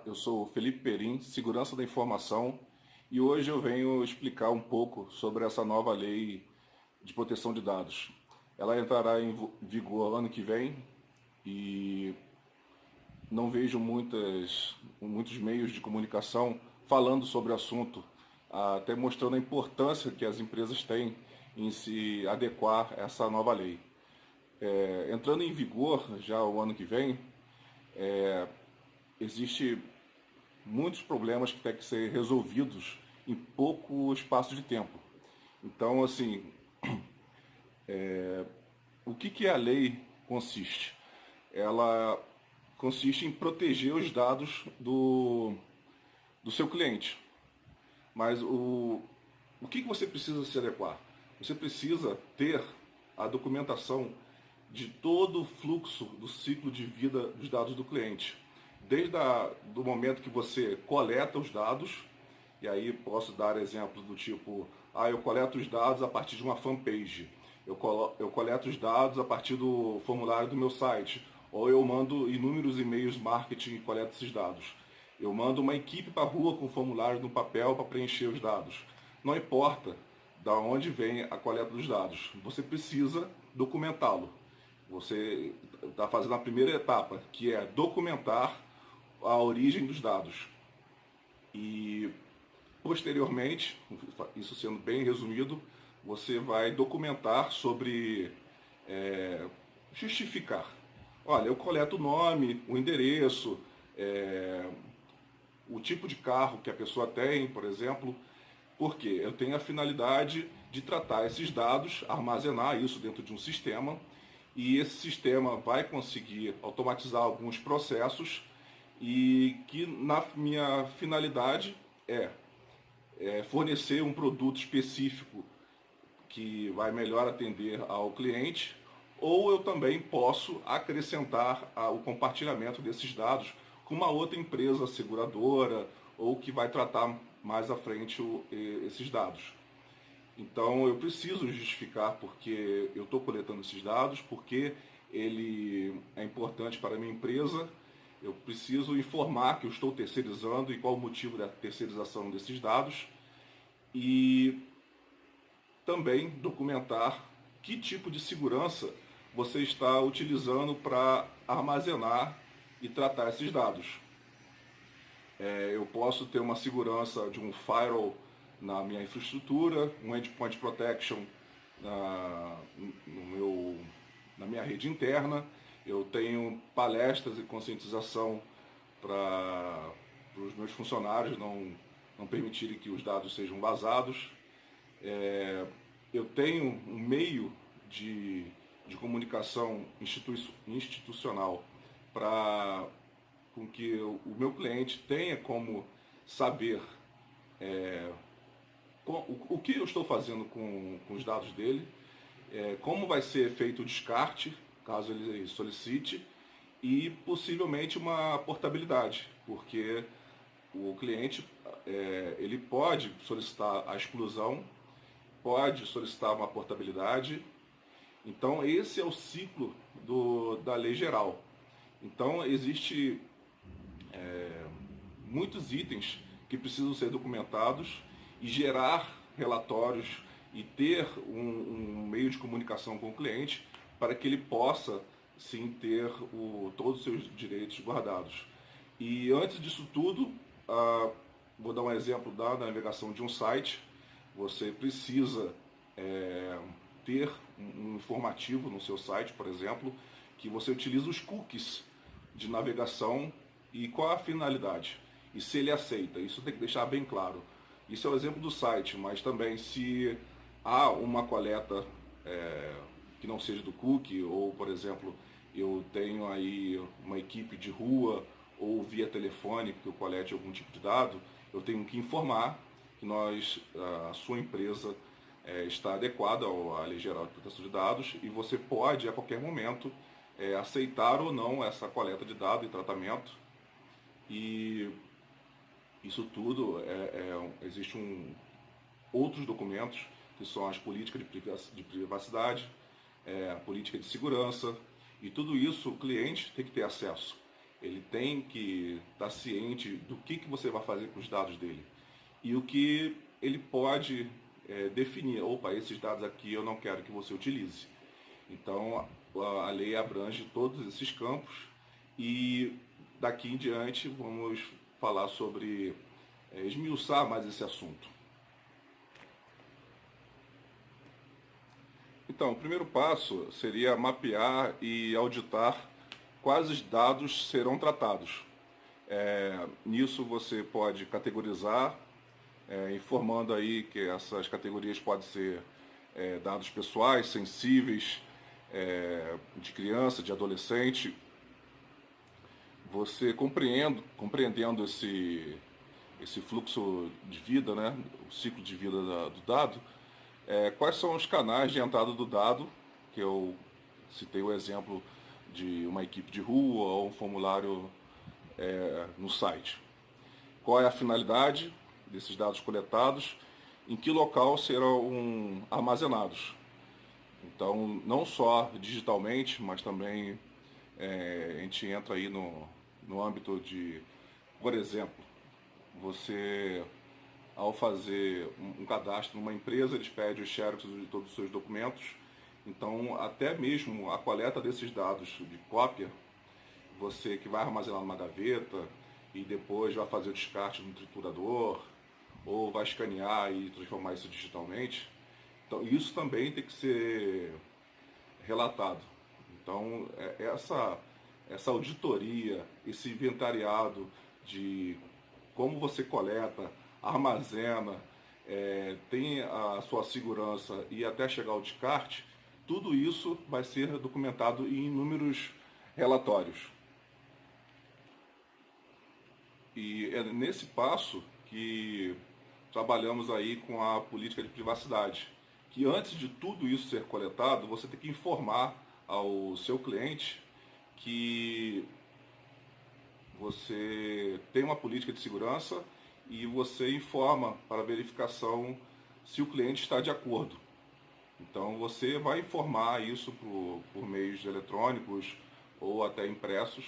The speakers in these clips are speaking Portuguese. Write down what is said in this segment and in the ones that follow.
Eu sou o Felipe Perim, Segurança da Informação, e hoje eu venho explicar um pouco sobre essa nova lei de proteção de dados. Ela entrará em vigor ano que vem e não vejo muitos meios de comunicação falando sobre o assunto, até mostrando a importância que as empresas têm em se adequar a essa nova lei. Entrando em vigor já o ano que vem, existe muitos problemas que têm que ser resolvidos em pouco espaço de tempo. Então, assim, o que a lei consiste? Ela consiste em proteger os dados do seu cliente. Mas o que você precisa se adequar? Você precisa ter a documentação de todo o fluxo do ciclo de vida dos dados do cliente. Desde do momento que você coleta os dados, e aí posso dar exemplos do tipo, eu coleto os dados a partir de uma fanpage, eu coleto os dados a partir do formulário do meu site, ou eu mando inúmeros e-mails marketing e coleto esses dados. Eu mando uma equipe para a rua com o formulário no papel para preencher os dados. Não importa da onde vem a coleta dos dados, você precisa documentá-lo. Você está fazendo a primeira etapa, que é documentar a origem dos dados. E posteriormente, isso sendo bem resumido, você vai documentar sobre justificar. Olha, eu coleto o nome, o endereço, o tipo de carro que a pessoa tem, por exemplo, porque eu tenho a finalidade de tratar esses dados, armazenar isso dentro de um sistema, e esse sistema vai conseguir automatizar alguns processos e que na minha finalidade é fornecer um produto específico que vai melhor atender ao cliente, ou eu também posso acrescentar o compartilhamento desses dados com uma outra empresa seguradora ou que vai tratar mais à frente esses dados. Então eu preciso justificar porque eu estou coletando esses dados, porque ele é importante para a minha empresa. Eu preciso informar que eu estou terceirizando e qual o motivo da terceirização desses dados. E também documentar que tipo de segurança você está utilizando para armazenar e tratar esses dados. Eu posso ter uma segurança de um firewall na minha infraestrutura, um endpoint protection na, no meu, na minha rede interna. Eu tenho palestras e conscientização para os meus funcionários não permitirem que os dados sejam vazados. Eu tenho um meio de comunicação institucional para com que o meu cliente tenha como saber o que eu estou fazendo com os dados dele, como vai ser feito o descarte, caso ele solicite, e possivelmente uma portabilidade, porque o cliente ele pode solicitar a exclusão, pode solicitar uma portabilidade. Então esse é o ciclo da lei geral. Então existe muitos itens que precisam ser documentados e gerar relatórios e ter um meio de comunicação com o cliente para que ele possa sim ter todos os seus direitos guardados. E antes disso tudo, vou dar um exemplo da navegação de um site. Você precisa ter um informativo no seu site, por exemplo, que você utiliza os cookies de navegação e qual a finalidade. E se ele aceita, isso tem que deixar bem claro. Isso é o exemplo do site, mas também se há uma coleta que não seja do cookie, ou por exemplo, eu tenho aí uma equipe de rua ou via telefone que eu colete algum tipo de dado, eu tenho que informar que a sua empresa está adequada à Lei Geral de Proteção de Dados e você pode a qualquer momento aceitar ou não essa coleta de dados e tratamento. E isso tudo existe outros documentos que são as políticas de privacidade, a política de segurança, e tudo isso o cliente tem que ter acesso. Ele tem que estar ciente do que você vai fazer com os dados dele e o que ele pode definir. Opa, esses dados aqui eu não quero que você utilize. Então, a lei abrange todos esses campos e daqui em diante vamos falar sobre esmiuçar mais esse assunto. Então, o primeiro passo seria mapear e auditar quais dados serão tratados. Nisso você pode categorizar, informando aí que essas categorias podem ser dados pessoais, sensíveis, de criança, de adolescente. Você compreendendo esse fluxo de vida, né, o ciclo de vida do dado, quais são os canais de entrada do dado, que eu citei o exemplo de uma equipe de rua ou um formulário no site. Qual é a finalidade desses dados coletados, em que local serão armazenados. Então, não só digitalmente, mas também a gente entra aí no âmbito de, por exemplo, você, ao fazer um cadastro numa empresa, eles pedem os xerox de todos os seus documentos. Então, até mesmo a coleta desses dados de cópia, você que vai armazenar numa gaveta e depois vai fazer o descarte no triturador, ou vai escanear e transformar isso digitalmente. Então, isso também tem que ser relatado. Então, essa auditoria, esse inventariado de como você coleta, armazena, tem a sua segurança e até chegar ao descarte, tudo isso vai ser documentado em inúmeros relatórios. E é nesse passo que trabalhamos aí com a política de privacidade, que antes de tudo isso ser coletado, você tem que informar ao seu cliente que você tem uma política de segurança e você informa para verificação se o cliente está de acordo. Então você vai informar isso por meios eletrônicos ou até impressos,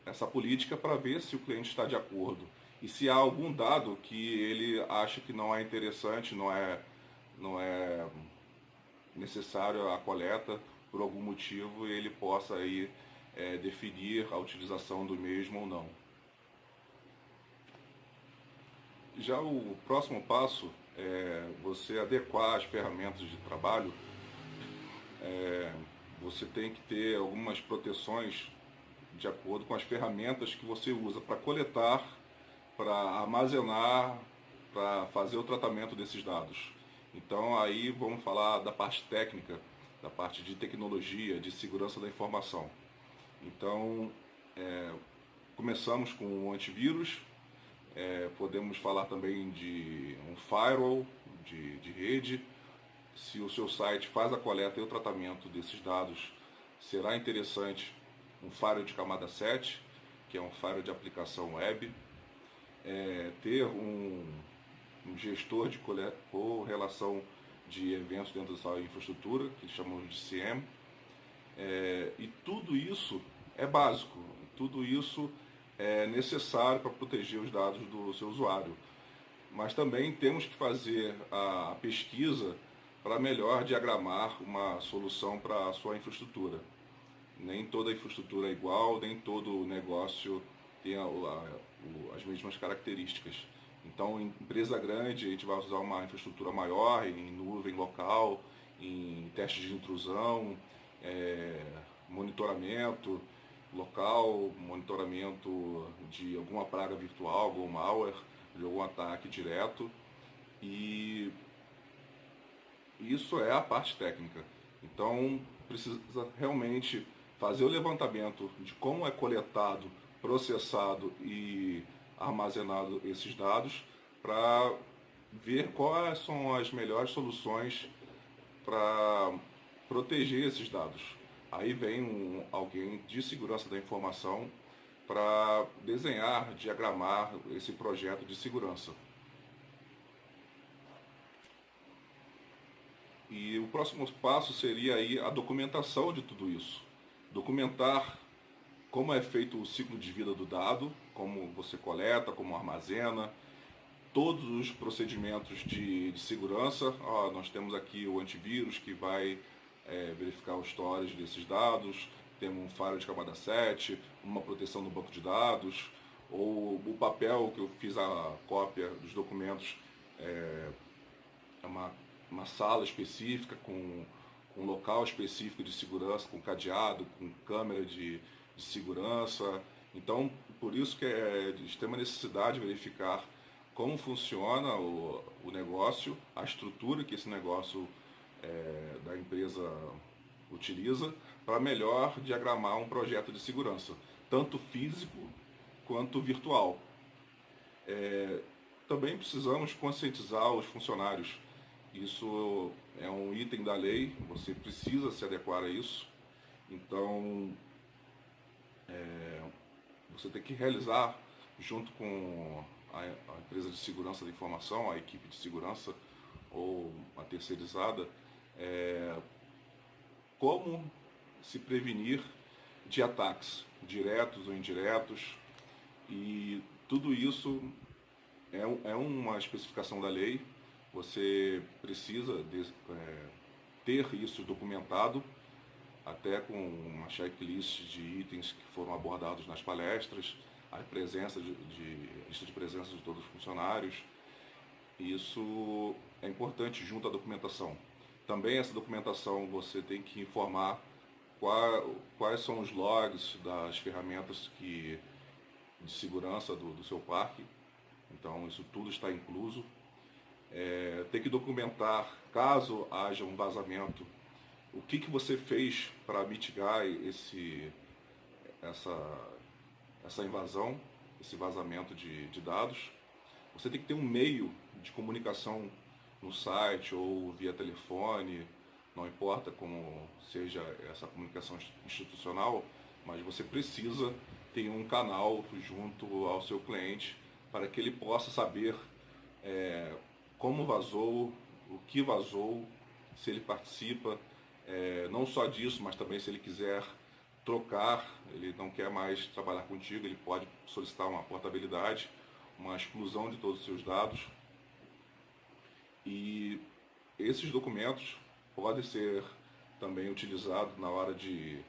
essa política para ver se o cliente está de acordo. E se há algum dado que ele acha que não é interessante, não é necessário a coleta por algum motivo, ele possa aí definir a utilização do mesmo ou não. Já o próximo passo é você adequar as ferramentas de trabalho. Você tem que ter algumas proteções de acordo com as ferramentas que você usa para coletar, para armazenar, para fazer o tratamento desses dados. Então aí vamos falar da parte técnica, da parte de tecnologia, de segurança da informação. Então começamos com o antivírus, podemos falar também de um firewall de rede. Se o seu site faz a coleta e o tratamento desses dados, será interessante um firewall de camada 7, que é um firewall de aplicação web. Ter um gestor de correlação de eventos dentro da sua infraestrutura, que chamamos de CIEM. E tudo isso é básico, tudo isso é necessário para proteger os dados do seu usuário. Mas também temos que fazer a pesquisa para melhor diagramar uma solução para a sua infraestrutura. Nem toda infraestrutura é igual, nem todo negócio tem as mesmas características. Então, em empresa grande, a gente vai usar uma infraestrutura maior, em nuvem local, em testes de intrusão, monitoramento local, monitoramento de alguma praga virtual, algum malware, de algum ataque direto. E isso é a parte técnica. Então, precisa realmente fazer o levantamento de como é coletado, processado e armazenado esses dados para ver quais são as melhores soluções para proteger esses dados. Aí vem alguém de segurança da informação para desenhar, diagramar esse projeto de segurança. E o próximo passo seria aí a documentação de tudo isso. Documentar como é feito o ciclo de vida do dado, como você coleta, como armazena, todos os procedimentos de segurança. Nós temos aqui o antivírus que vai verificar o storage desses dados, temos um firewall de camada 7, uma proteção no banco de dados, ou o papel que eu fiz a cópia dos documentos, é uma sala específica com um local específico de segurança, com cadeado, com câmera de segurança. Então, por isso que é de extrema necessidade verificar como funciona o negócio, a estrutura que esse negócio da empresa utiliza, para melhor diagramar um projeto de segurança, tanto físico quanto virtual. Também precisamos conscientizar os funcionários. Isso é um item da lei, você precisa se adequar a isso. Então, você tem que realizar, junto com a empresa de segurança da informação, a equipe de segurança ou a terceirizada, como se prevenir de ataques diretos ou indiretos. E tudo isso é uma especificação da lei. Você precisa ter isso documentado, até com uma checklist de itens que foram abordados nas palestras, a presença lista de presença de todos os funcionários. Isso é importante junto à documentação. Também essa documentação você tem que informar quais são os logs das ferramentas de segurança do seu parque. Então isso tudo está incluso. Tem que documentar, caso haja um vazamento, o que você fez para mitigar essa invasão, esse vazamento de dados. Você tem que ter um meio de comunicação no site ou via telefone, não importa como seja essa comunicação institucional, mas você precisa ter um canal junto ao seu cliente para que ele possa saber como vazou, o que vazou, se ele participa, não só disso, mas também se ele quiser trocar, ele não quer mais trabalhar contigo, ele pode solicitar uma portabilidade, uma exclusão de todos os seus dados. E esses documentos podem ser também utilizados na hora de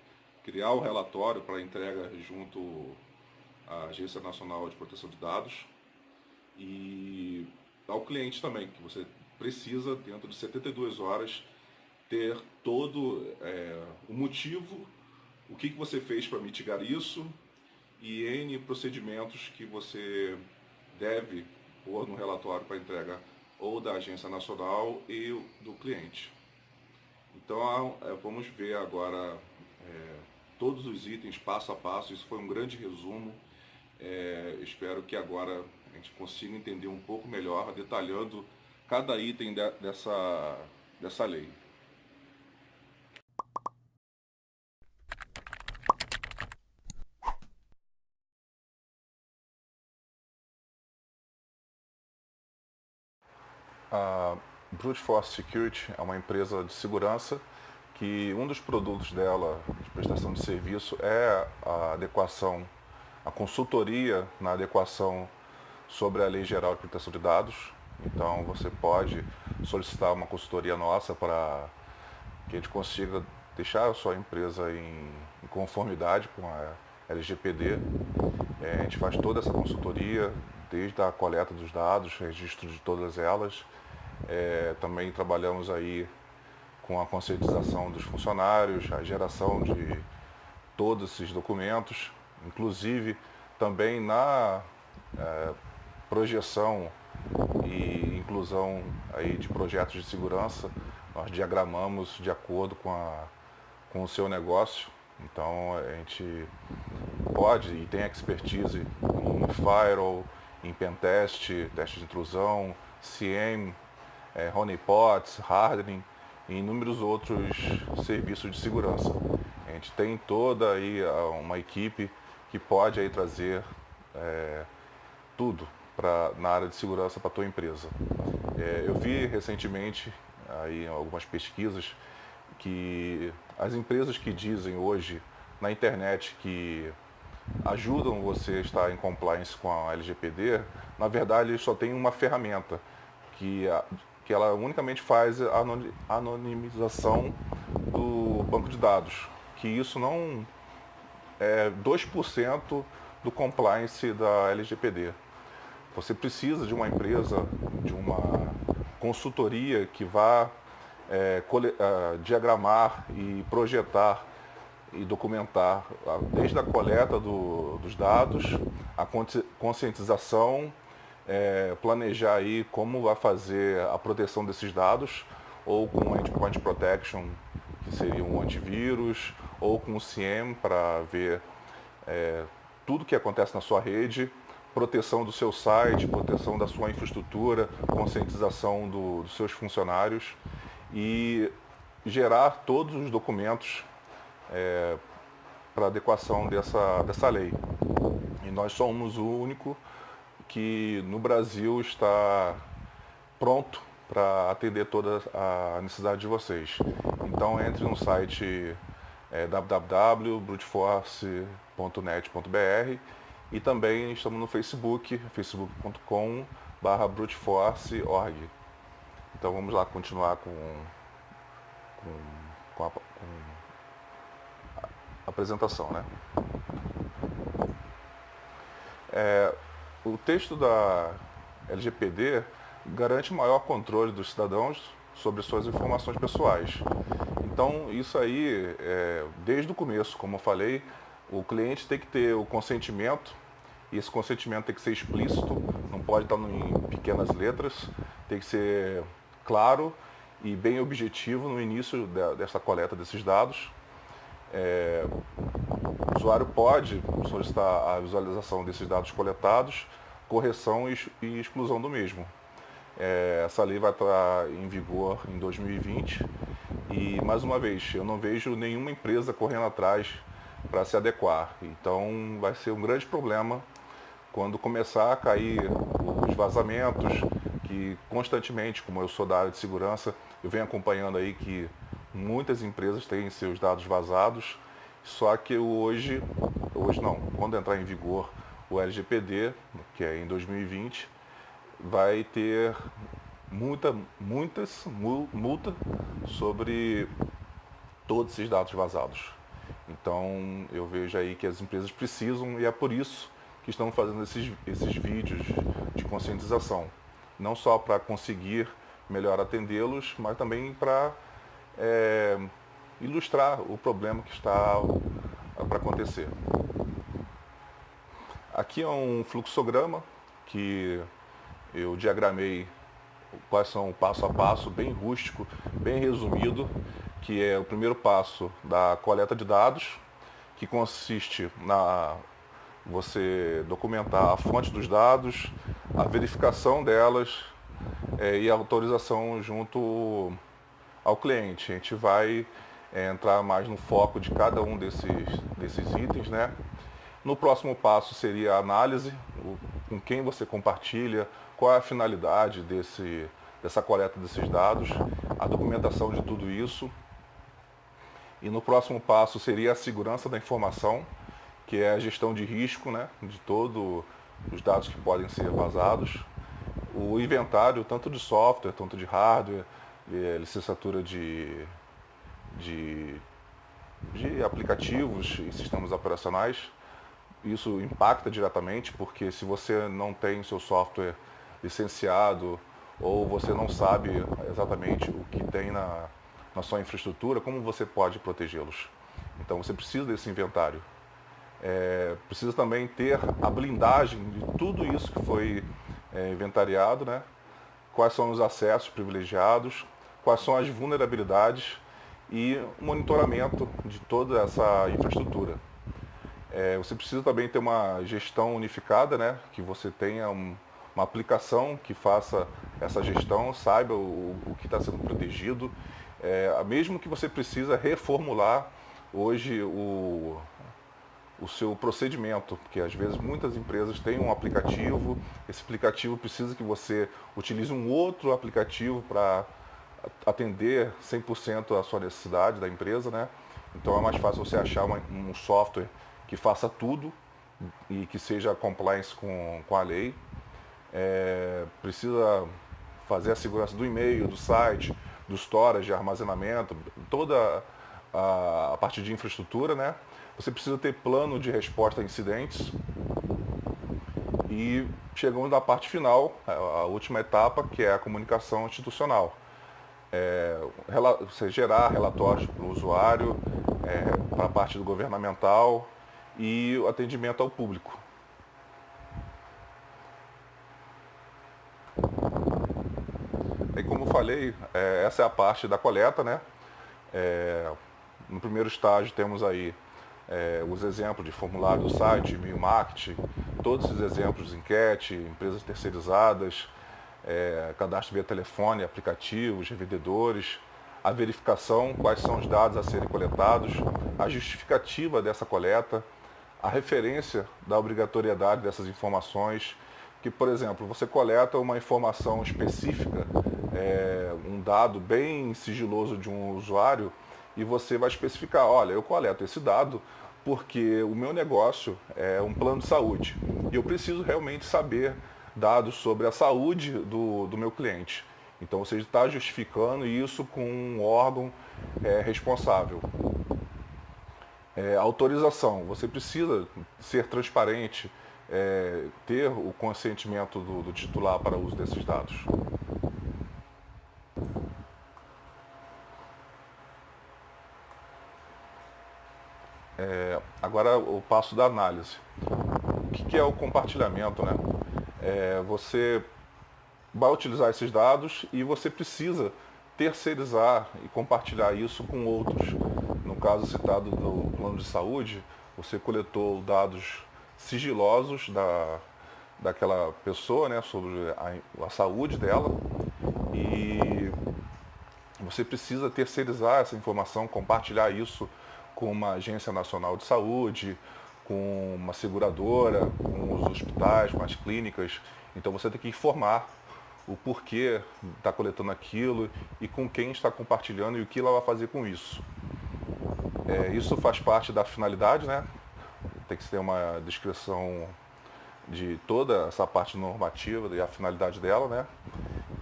criar o relatório para entrega junto à Agência Nacional de Proteção de Dados e ao cliente também, que você precisa, dentro de 72 horas, ter todo o motivo, o que você fez para mitigar isso e N procedimentos que você deve pôr no relatório para entrega ou da Agência Nacional e do cliente. Então, vamos ver agora todos os itens passo a passo. Isso foi um grande resumo. Espero que agora a gente consiga entender um pouco melhor, detalhando cada item dessa lei. A Brute Force Security é uma empresa de segurança que um dos produtos dela de prestação de serviço é a adequação, a consultoria na adequação sobre a Lei Geral de Proteção de Dados. Então você pode solicitar uma consultoria nossa para que a gente consiga deixar a sua empresa em conformidade com a LGPD. A gente faz toda essa consultoria, desde a coleta dos dados, registro de todas elas. Também trabalhamos aí com a conscientização dos funcionários, a geração de todos esses documentos, inclusive também na projeção e inclusão aí de projetos de segurança. Nós diagramamos de acordo com o seu negócio. Então a gente pode e tem expertise em firewall, em pentest, teste de intrusão, CIEM, honeypots, hardening e inúmeros outros serviços de segurança. A gente tem toda aí uma equipe que pode aí trazer tudo na área de segurança para a tua empresa. Eu vi recentemente aí algumas pesquisas que as empresas que dizem hoje na internet que ajudam você a estar em compliance com a LGPD, na verdade, eles só têm uma ferramenta que ela unicamente faz a anonimização do banco de dados, que isso não é 2% do compliance da LGPD. Você precisa de uma empresa, de uma consultoria que vá diagramar e projetar e documentar desde a coleta dos dados, a conscientização, planejar aí como vai fazer a proteção desses dados, ou com Endpoint Protection, que seria um antivírus, ou com o CIEM para ver tudo que acontece na sua rede, proteção do seu site, proteção da sua infraestrutura, conscientização dos seus funcionários e gerar todos os documentos para adequação dessa lei. E nós somos o único que no Brasil está pronto para atender toda a necessidade de vocês. Então entre no site www.bruteforce.net.br e também estamos no Facebook, facebook.com/bruteforce.org. Então vamos lá continuar com a apresentação, né? O texto da LGPD garante maior controle dos cidadãos sobre suas informações pessoais. Então, isso aí, desde o começo, como eu falei, o cliente tem que ter o consentimento, e esse consentimento tem que ser explícito, não pode estar em pequenas letras, tem que ser claro e bem objetivo no início dessa coleta desses dados. O usuário pode solicitar a visualização desses dados coletados, correção e exclusão do mesmo. Essa lei vai estar em vigor em 2020 e, mais uma vez, eu não vejo nenhuma empresa correndo atrás para se adequar. Então, vai ser um grande problema quando começar a cair os vazamentos, que constantemente, como eu sou da área de segurança, eu venho acompanhando aí que muitas empresas têm seus dados vazados, só que hoje não, quando entrar em vigor o LGPD, que é em 2020, vai ter multa sobre todos esses dados vazados. Então eu vejo aí que as empresas precisam, e é por isso que estão fazendo esses vídeos de conscientização. Não só para conseguir melhor atendê-los, mas também para ilustrar o problema que está para acontecer. Aqui é um fluxograma que eu diagramei quais são o passo a passo, bem rústico, bem resumido, que é o primeiro passo da coleta de dados, que consiste na você documentar a fonte dos dados, a verificação delas e a autorização junto ao cliente. A gente vai entrar mais no foco de cada um desses itens, né? No próximo passo seria a análise, com quem você compartilha, qual é a finalidade dessa coleta desses dados, a documentação de tudo isso. E no próximo passo seria a segurança da informação, que é a gestão de risco, né, de todos os dados que podem ser vazados. O inventário, tanto de software, tanto de hardware, licenciatura de aplicativos e sistemas operacionais. Isso impacta diretamente, porque se você não tem seu software licenciado ou você não sabe exatamente o que tem na sua infraestrutura, como você pode protegê-los? Então você precisa desse inventário. Precisa também ter a blindagem de tudo isso que foi inventariado, né? Quais são os acessos privilegiados, quais são as vulnerabilidades e o monitoramento de toda essa infraestrutura. Você precisa também ter uma gestão unificada, né? Que você tenha uma aplicação que faça essa gestão, saiba o que está sendo protegido. Mesmo que você precisa reformular hoje o seu procedimento, porque às vezes muitas empresas têm um aplicativo, esse aplicativo precisa que você utilize um outro aplicativo para atender 100% a sua necessidade da empresa, né? Então é mais fácil você achar um software que faça tudo e que seja compliance com a lei. Precisa fazer a segurança do e-mail, do site, do storage, de armazenamento, toda a parte de infraestrutura, né? Você precisa ter plano de resposta a incidentes. E chegamos na parte final, a última etapa, que é a comunicação institucional. Você gerar relatórios para o usuário, para a parte do governamental e o atendimento ao público. E como eu falei, essa é a parte da coleta, né? No primeiro estágio temos aí os exemplos de formulário do site, e-mail marketing, todos esses exemplos de enquete, empresas terceirizadas, cadastro via telefone, aplicativos, revendedores, a verificação, quais são os dados a serem coletados, a justificativa dessa coleta, a referência da obrigatoriedade dessas informações, que, por exemplo, você coleta uma informação específica, um dado bem sigiloso de um usuário, e você vai especificar, olha, eu coleto esse dado porque o meu negócio é um plano de saúde e eu preciso realmente saber dados sobre a saúde do meu cliente. Então você está justificando isso com um órgão responsável. Autorização, você precisa ser transparente, ter o consentimento do titular para o uso desses dados. Agora o passo da análise. O que é o compartilhamento, né? Você vai utilizar esses dados e você precisa terceirizar e compartilhar isso com outros. No caso citado do plano de saúde, você coletou dados sigilosos daquela pessoa, né, sobre a saúde dela, e você precisa terceirizar essa informação, compartilhar isso com uma agência nacional de saúde, com uma seguradora, com os hospitais, com as clínicas. Então você tem que informar o porquê está coletando aquilo e com quem está compartilhando e o que ela vai fazer com isso. Isso faz parte da finalidade, né? Tem que ter uma descrição de toda essa parte normativa e a finalidade dela, né?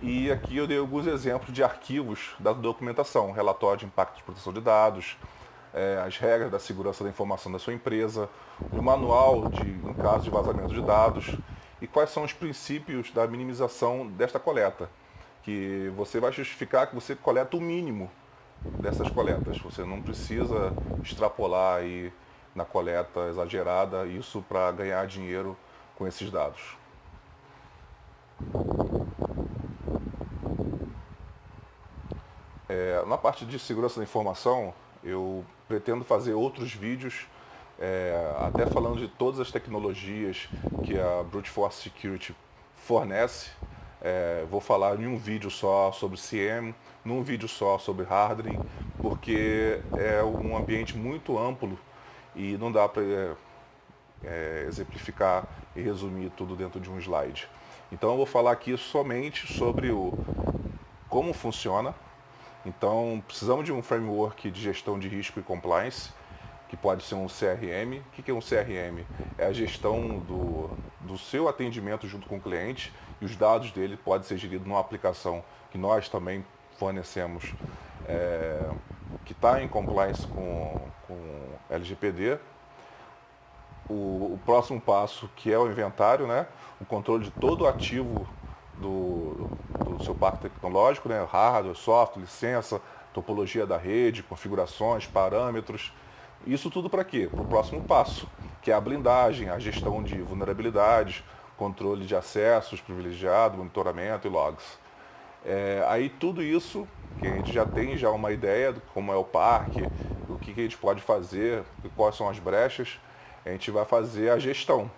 E aqui eu dei alguns exemplos de arquivos da documentação, relatório de impacto de proteção de dados, as regras da segurança da informação da sua empresa, o manual em caso de vazamento de dados e quais são os princípios da minimização desta coleta, que você vai justificar que você coleta o mínimo dessas coletas. Você não precisa extrapolar aí na coleta exagerada isso para ganhar dinheiro com esses dados. Na parte de segurança da informação, eu pretendo fazer outros vídeos, até falando de todas as tecnologias que a Brute Force Security fornece. Vou falar em um vídeo só sobre CM, num vídeo só sobre hardening, porque é um ambiente muito amplo e não dá para exemplificar e resumir tudo dentro de um slide. Então eu vou falar aqui somente sobre como funciona. Então precisamos de um framework de gestão de risco e compliance, que pode ser um CRM. O que é um CRM? É a gestão do seu atendimento junto com o cliente, e os dados dele podem ser geridos numa aplicação que nós também fornecemos, que está em compliance com LGPD. O próximo passo, que é o inventário, né? O controle de todo o ativo do seu parque tecnológico, né? Hardware, software, licença, topologia da rede, configurações, parâmetros. Isso tudo para quê? Para o próximo passo, que é a blindagem, a gestão de vulnerabilidades, controle de acessos privilegiado, monitoramento e logs. Aí tudo isso, que a gente já tem uma ideia de como é o parque, o que a gente pode fazer, quais são as brechas, a gente vai fazer a gestão.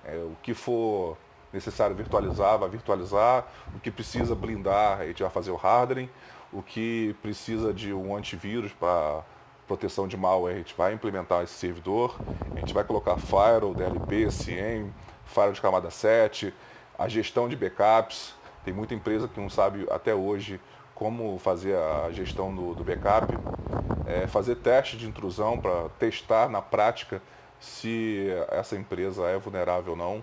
O que for necessário virtualizar, vai virtualizar. O que precisa blindar, a gente vai fazer o hardening. O que precisa de um antivírus para proteção de malware, a gente vai implementar esse servidor. A gente vai colocar firewall, DLP, CM, firewall de camada 7, a gestão de backups. Tem muita empresa que não sabe até hoje como fazer a gestão do backup. Fazer teste de intrusão para testar na prática se essa empresa é vulnerável ou não,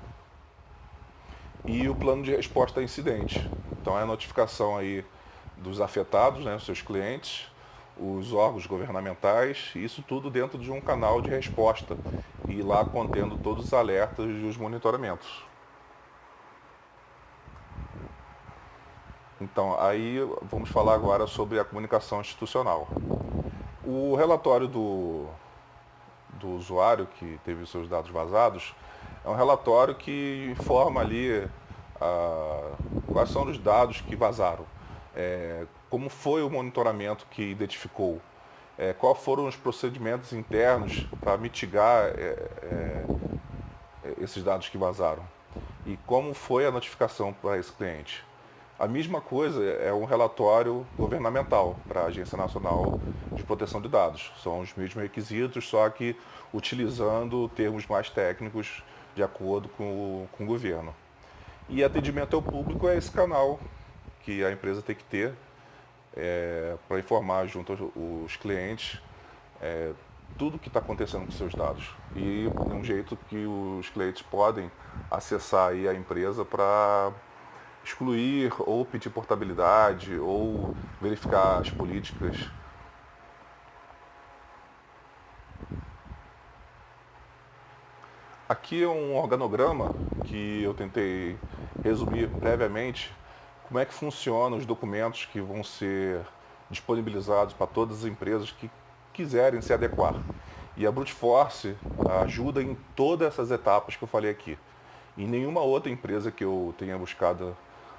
e o plano de resposta a incidente. Então é a notificação aí dos afetados, né, os seus clientes, os órgãos governamentais, isso tudo dentro de um canal de resposta e lá contendo todos os alertas e os monitoramentos. Então, aí vamos falar agora sobre a comunicação institucional. O relatório do usuário que teve os seus dados vazados é um relatório que informa ali quais são os dados que vazaram, como foi o monitoramento que identificou, quais foram os procedimentos internos para mitigar esses dados que vazaram e como foi a notificação para esse cliente. A mesma coisa é um relatório governamental para a Agência Nacional de Proteção de Dados. São os mesmos requisitos, só que utilizando termos mais técnicos de acordo com o governo. E atendimento ao público é esse canal que a empresa tem que ter para informar junto aos clientes tudo o que está acontecendo com seus dados. E de um jeito que os clientes podem acessar aí a empresa para excluir ou pedir portabilidade ou verificar as políticas. Aqui é um organograma que eu tentei resumir brevemente como é que funcionam os documentos que vão ser disponibilizados para todas as empresas que quiserem se adequar. E a Brute Force ajuda em todas essas etapas que eu falei aqui. E nenhuma outra empresa que eu tenha buscado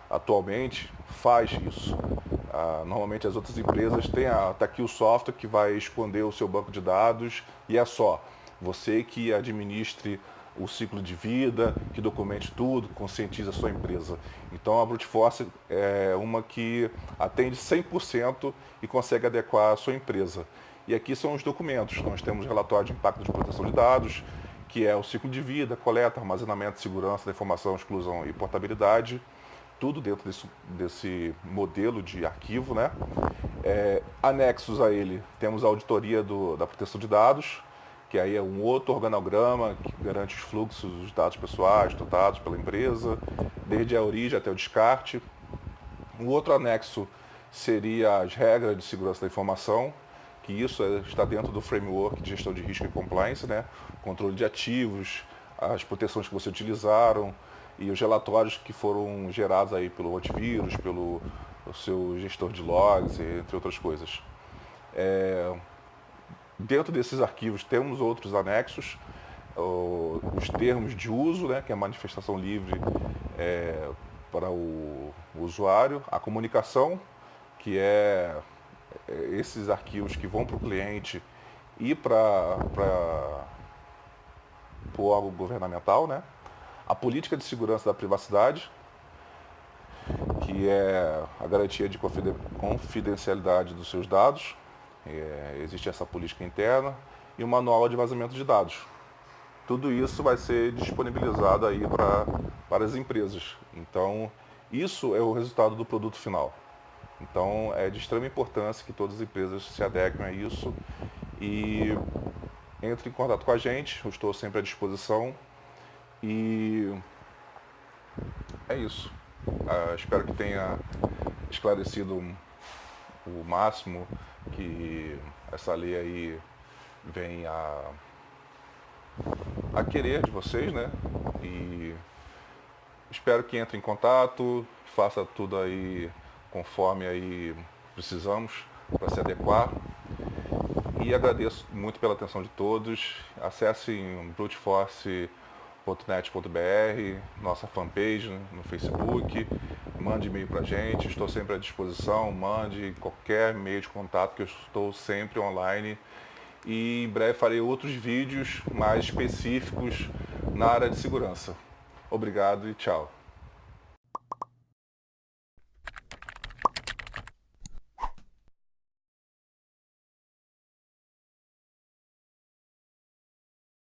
atualmente faz isso. Normalmente as outras empresas têm tá aqui o software que vai esconder o seu banco de dados e é só. Você que administre o ciclo de vida, que documente tudo, conscientiza a sua empresa. Então a Brute Force é uma que atende 100% e consegue adequar a sua empresa. E aqui são os documentos. Nós temos relatório de impacto de proteção de dados, que é o ciclo de vida, coleta, armazenamento, segurança da informação, exclusão e portabilidade. Tudo dentro desse modelo de arquivo, né? Anexos a ele, temos a auditoria da proteção de dados, que aí é um outro organograma que garante os fluxos dos dados pessoais tratados pela empresa, desde a origem até o descarte. Um outro anexo seria as regras de segurança da informação, que isso está dentro do framework de gestão de risco e compliance, né? Controle de ativos, as proteções que você utilizaram, e os relatórios que foram gerados aí pelo antivírus, pelo seu gestor de logs, entre outras coisas. Dentro desses arquivos temos outros anexos, os termos de uso, né, que é a manifestação livre para o usuário, a comunicação, que é esses arquivos que vão para o cliente e para o órgão governamental, né? A política de segurança da privacidade, que é a garantia de confidencialidade dos seus dados, existe essa política interna, e o manual de vazamento de dados. Tudo isso vai ser disponibilizado aí para as empresas. Então, isso é o resultado do produto final. Então, é de extrema importância que todas as empresas se adequem a isso e entre em contato com a gente, eu estou sempre à disposição. E é isso. Espero que tenha esclarecido o máximo que essa lei aí vem a querer de vocês, né? E espero que entre em contato, faça tudo aí conforme aí precisamos para se adequar. E agradeço muito pela atenção de todos. Acessem bruteforce.net.br, nossa fanpage no Facebook, mande e-mail para a gente, estou sempre à disposição, mande qualquer meio de contato que eu estou sempre online e em breve farei outros vídeos mais específicos na área de segurança. Obrigado e tchau.